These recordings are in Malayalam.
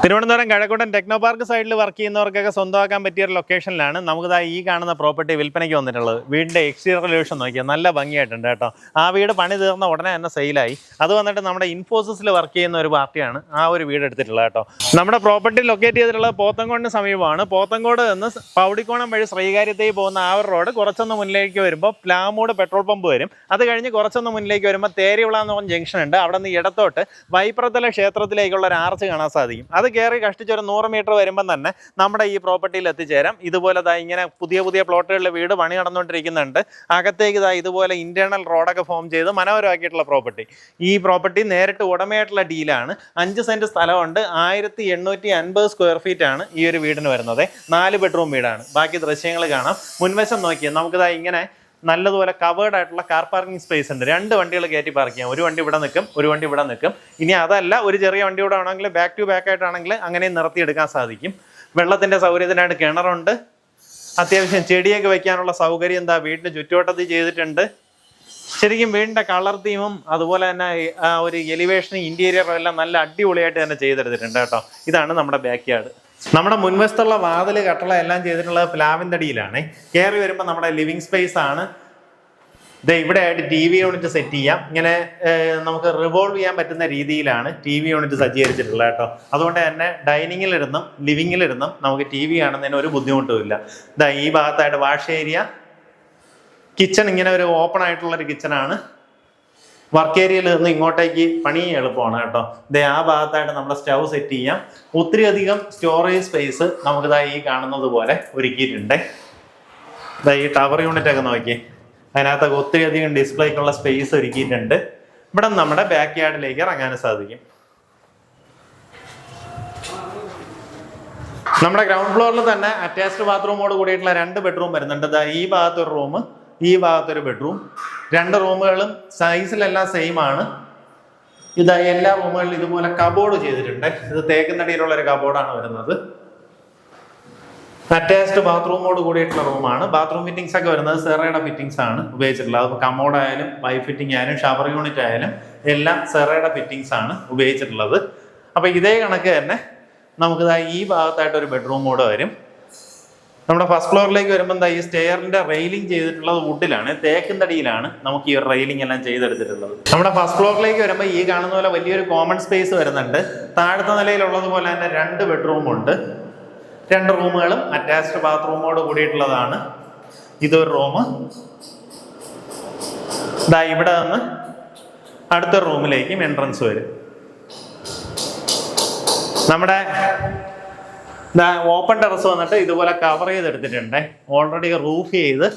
തിരുവനന്തപുരം കഴക്കൂട്ടം ടെക്നോ പാർക്ക് സൈഡിൽ വർക്ക് ചെയ്യുന്നവർക്കൊക്കെ സ്വന്തമാക്കാൻ പറ്റിയ ഒരു ലൊക്കേഷനിലാണ് നമുക്കിതാ ഈ കാണുന്ന പ്രോപ്പർട്ടി വിൽപ്പനയ്ക്ക് വന്നിട്ടുള്ളത്. വീടിൻ്റെ എക്സ്റ്റീരിയർ എലിവേഷൻ നോക്കിയാൽ നല്ല ഭംഗിയായിട്ടുണ്ട് കേട്ടോ. ആ വീട് പണി തീർന്ന ഉടനെ തന്നെ സെയിലായി. അത് വന്നിട്ട് നമ്മുടെ ഇൻഫോസിസിൽ വർക്ക് ചെയ്യുന്ന ഒരു പാർട്ടിയാണ് ആ ഒരു വീട് എടുത്തിട്ടുള്ളത് കേട്ടോ. നമ്മുടെ പ്രോപ്പർട്ടി ലൊക്കേറ്റ് ചെയ്തിട്ടുള്ളത് പോത്തങ്കോടിന് സമീപമാണ്. പോത്തങ്കോട് നിന്ന് പൗടിക്കോണം വഴി ശ്രീകാര്യത്തേക്ക് പോകുന്ന ആ ഒരു റോഡ് കുറച്ചൊന്ന് മുന്നിലേക്ക് വരുമ്പോൾ പ്ലാമൂട് പെട്രോൾ പമ്പ് വരും. അത് കഴിഞ്ഞ് കുറച്ചൊന്ന് മുന്നിലേക്ക് വരുമ്പോൾ തേരിവിള എന്ന് പറഞ്ഞ ജംഗ്ഷൻ ഉണ്ട്. അവിടെ നിന്ന് ഇടത്തോട്ട് വൈപ്രതല ക്ഷേത്രത്തിലേക്കുള്ള ഒരു ആർച്ച് കാണാൻ സാധിക്കും. അത് കയറി കഷ്ടിച്ചൊരു 100 മീറ്റർ വരുമ്പോൾ തന്നെ നമ്മുടെ ഈ പ്രോപ്പർട്ടിയിൽ എത്തിച്ചേരാം. ഇതുപോലെ ഇങ്ങനെ പുതിയ പുതിയ വീട് പണി നടന്നുകൊണ്ടിരിക്കുന്നുണ്ട്. അകത്തേക്ക് ഇതുപോലെ ഇന്റേണൽ റോഡൊക്കെ ഫോം ചെയ്ത് മനോഹരമാക്കിയിട്ടുള്ള പ്രോപ്പർട്ടി. ഈ പ്രോപ്പർട്ടി നേരിട്ട് ഉടമയായിട്ടുള്ള ഡീലാണ്. 5 സെന്റ് സ്ഥലമുണ്ട്. 1850 സ്ക്വയർ ഫീറ്റ് ആണ് ഈ ഒരു വീടിന് വരുന്നത്. 4 ബെഡ്റൂം വീടാണ്. ബാക്കി ദൃശ്യങ്ങൾ കാണാം. മുൻവശം നോക്കിയാൽ നമുക്കിതാ ഇങ്ങനെ നല്ലതുപോലെ കവേർഡ് ആയിട്ടുള്ള കാർ പാർക്കിംഗ് സ്പേസ് ഉണ്ട്. 2 വണ്ടികൾ കയറ്റി പാർക്ക് ചെയ്യാം. ഒരു വണ്ടി ഇവിടെ നിൽക്കും, ഒരു വണ്ടി ഇവിടെ നിൽക്കും. ഇനി അതല്ല, ഒരു ചെറിയ വണ്ടി ഇവിടെ ആണെങ്കിൽ ബാക്ക് ടു ബാക്ക് ആയിട്ടാണെങ്കിൽ അങ്ങനെ നിർത്തിയെടുക്കാൻ സാധിക്കും. വെള്ളത്തിൻ്റെ സൗകര്യത്തിനായിട്ട് കിണറുണ്ട്. അത്യാവശ്യം ചെടിയൊക്കെ വെക്കാനുള്ള സൗകര്യം എന്താ വീടിന് ചുറ്റുവട്ടത്തിൽ ചെയ്തിട്ടുണ്ട്. ശരിക്കും വീടിൻ്റെ കളർ തീമും അതുപോലെ തന്നെ ഒരു എലിവേഷനും ഇന്റീരിയറും എല്ലാം നല്ല അടിപൊളിയായിട്ട് തന്നെ ചെയ്തെടുത്തിട്ടുണ്ട് കേട്ടോ. ഇതാണ് നമ്മുടെ ബാക്ക് യാർഡ്. നമ്മുടെ മുൻവശത്തുള്ള വാതിൽ കട്ടള എല്ലാം ചെയ്തിട്ടുള്ളത് പ്ലാവിൻ തടിയിലാണ്. കയറി വരുമ്പോൾ നമ്മുടെ ലിവിങ് സ്പേസ് ആണ്. ഇവിടെ ആയിട്ട് TV യൂണിറ്റ് സെറ്റ് ചെയ്യാം. ഇങ്ങനെ നമുക്ക് റിവോൾവ് ചെയ്യാൻ പറ്റുന്ന രീതിയിലാണ് TV യൂണിറ്റ് സജ്ജീകരിച്ചിട്ടുള്ളത് കേട്ടോ. അതുകൊണ്ട് തന്നെ ഡൈനിങ്ങിലിരുന്നും ലിവിങ്ങിലിരുന്നും നമുക്ക് TV കാണുന്നതിന് ഒരു ബുദ്ധിമുട്ടുമില്ല. ഈ ഭാഗത്തായിട്ട് വാഷ് ഏരിയ, കിച്ചൺ ഇങ്ങനെ ഒരു ഓപ്പൺ ആയിട്ടുള്ളൊരു കിച്ചണാണ്. വർക്ക് ഏരിയയിൽ നിന്ന് ഇങ്ങോട്ടേക്ക് പണി എളുപ്പമാണ് കേട്ടോ. ആ ഭാഗത്തായിട്ട് നമ്മുടെ സ്റ്റൗ സെറ്റ് ചെയ്യാം. ഒത്തിരി അധികം സ്റ്റോറേജ് സ്പേസ് നമുക്കിതാ ഈ കാണുന്നത് പോലെ ഒരുക്കിയിട്ടുണ്ട്. ഈ ടവർ യൂണിറ്റ് ഒക്കെ നോക്കി, അതിനകത്തൊക്കെ ഒത്തിരി അധികം ഡിസ്പ്ലേക്കുള്ള സ്പേസ് ഒരുക്കിയിട്ടുണ്ട്. ഇവിടെ നമ്മുടെ ബാക്ക് യാർഡിലേക്ക് ഇറങ്ങാനും സാധിക്കും. നമ്മുടെ ഗ്രൗണ്ട് ഫ്ലോറിൽ തന്നെ അറ്റാച്ച്ഡ് ബാത്റൂമോട് കൂടിയിട്ടുള്ള 2 ബെഡ്റൂം വരുന്നുണ്ട്. ഈ ഭാഗത്തൊരു റൂം, ഈ ഭാഗത്തൊരു ബെഡ്റൂം. 2 റൂമുകളും സൈസിലെല്ലാം സെയിം ആണ്. എല്ലാ റൂമുകളിലും ഇതുപോലെ കബോർഡ് ചെയ്തിട്ടുണ്ട്. ഇത് തേക്കുന്നടിയിലുള്ള ഒരു കബോർഡാണ് വരുന്നത്. അറ്റാച്ച്ഡ് ബാത്റൂമോട് കൂടിയിട്ടുള്ള റൂമാണ്. ബാത്റൂം ഫിറ്റിംഗ്സ് ഒക്കെ വരുന്നത് സെറയുടെ ഫിറ്റിംഗ്സ് ആണ് ഉപയോഗിച്ചിട്ടുള്ളത്. അപ്പോൾ കമോഡ് ആയാലും പൈപ്പ് ഫിറ്റിംഗ് ആയാലും ഷവർ യൂണിറ്റ് ആയാലും എല്ലാം സെറയുടെ ഫിറ്റിംഗ്സ് ആണ് ഉപയോഗിച്ചിട്ടുള്ളത്. അപ്പോൾ ഇതേ കണക്ക് തന്നെ നമുക്ക് ഈ ഭാഗത്തായിട്ട് ഒരു ബെഡ്റൂം കൂടെ വരും. നമ്മുടെ ഫസ്റ്റ് ഫ്ലോറിലേക്ക് വരുമ്പോൾ ഈ സ്റ്റെയറിന്റെ റെയിലിംഗ് ചെയ്തിട്ടുള്ളത് വുഡിലാണ്, തേക്കിൻതടിയിലാണ് നമുക്ക് ഈ റെയിലിംഗ് എല്ലാം ചെയ്തെടുത്തിട്ടുള്ളത്. നമ്മുടെ ഫസ്റ്റ് ഫ്ലോറിലേക്ക് വരുമ്പോൾ ഈ കാണുന്ന പോലെ വലിയൊരു കോമൺ സ്പേസ് വരുന്നുണ്ട്. താഴത്തെ നിലയിലുള്ളതുപോലെ തന്നെ 2 ബെഡ്റൂം ഉണ്ട്. 2 റൂമുകളും അറ്റാച്ച്ഡ് ബാത്റൂമോട് കൂടിയിട്ടുള്ളതാണ്. ഇതൊരു റൂം. ഇവിടെ നിന്ന് അടുത്ത റൂമിലേക്കും എൻട്രൻസ് വരും. നമ്മുടെ ഓപ്പൺ ടെറസ് വന്നിട്ട് ഇതുപോലെ കവർ ചെയ്തെടുത്തിട്ടുണ്ട്. ഓൾറെഡി റൂഫ് ചെയ്ത്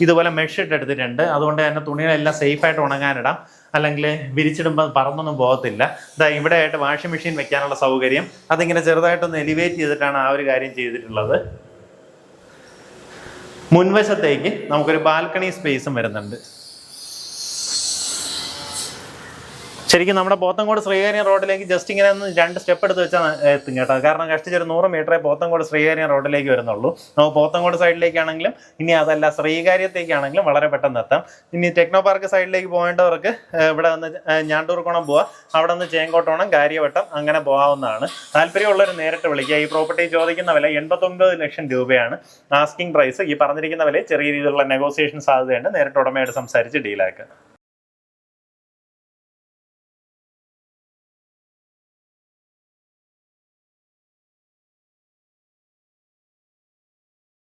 ഇതുപോലെ മെഷ് ഇട്ടെടുത്തിട്ടുണ്ട്. അതുകൊണ്ട് തന്നെ തുണികളെല്ലാം സേഫായിട്ട് ഉണങ്ങാനിടാം. അല്ലെങ്കിൽ വിരിച്ചിടുമ്പോൾ പറന്നൊന്നും പോകത്തില്ല. ഇവിടെ ആയിട്ട് വാഷിംഗ് മെഷീൻ വെക്കാനുള്ള സൗകര്യം അതിങ്ങനെ ചെറുതായിട്ടൊന്ന് എലിവേറ്റ് ചെയ്തിട്ടാണ് ആ ഒരു കാര്യം ചെയ്തിട്ടുള്ളത്. മുൻവശത്തേക്ക് നമുക്കൊരു ബാൽക്കണി സ്പേസും വരുന്നുണ്ട്. ശരിക്കും നമ്മുടെ പോത്തങ്കോട് ശ്രീകാര്യം റോഡിലേക്ക് ജസ്റ്റ് ഇങ്ങനെ ഒന്ന് 2 സ്റ്റെപ്പ് എടുത്ത് വെച്ചാൽ എത്തും കേട്ടോ. കാരണം കഷ്ടിച്ചൊരു 100 മീറ്ററേ പോത്തങ്കോട് ശ്രീകാര്യം റോഡിലേക്ക് വരുന്നുള്ളൂ. നമുക്ക് പോത്തങ്കോട് സൈഡിലേക്കാണെങ്കിലും ഇനി അതല്ല ശ്രീകാര്യത്തേക്കാണെങ്കിലും വളരെ പെട്ടെന്ന് എത്താം. ഇനി ടെക്നോ പാർക്ക് സൈഡിലേക്ക് പോകേണ്ടവർക്ക് ഇവിടെ നിന്ന് ഞാണ്ടൂർക്കോണം പോവാം. അവിടെ നിന്ന് ചേങ്കോട്ടോണം, കാര്യവട്ടം അങ്ങനെ പോകാവുന്നതാണ്. താല്പര്യമുള്ളവർ നേരിട്ട് വിളിക്കുക. ഈ പ്രോപ്പർട്ടി ചോദിക്കുന്ന വില 89 ലക്ഷം രൂപയാണ് ആസ്കിംഗ് പ്രൈസ്. ഈ പറഞ്ഞിരിക്കുന്ന വില ചെറിയ രീതിയിലുള്ള നെഗോസിയേഷൻ സാധ്യതയുണ്ട്. നേരിട്ട് ഉടമയോട് സംസാരിച്ച് ഡീലാക്കുക.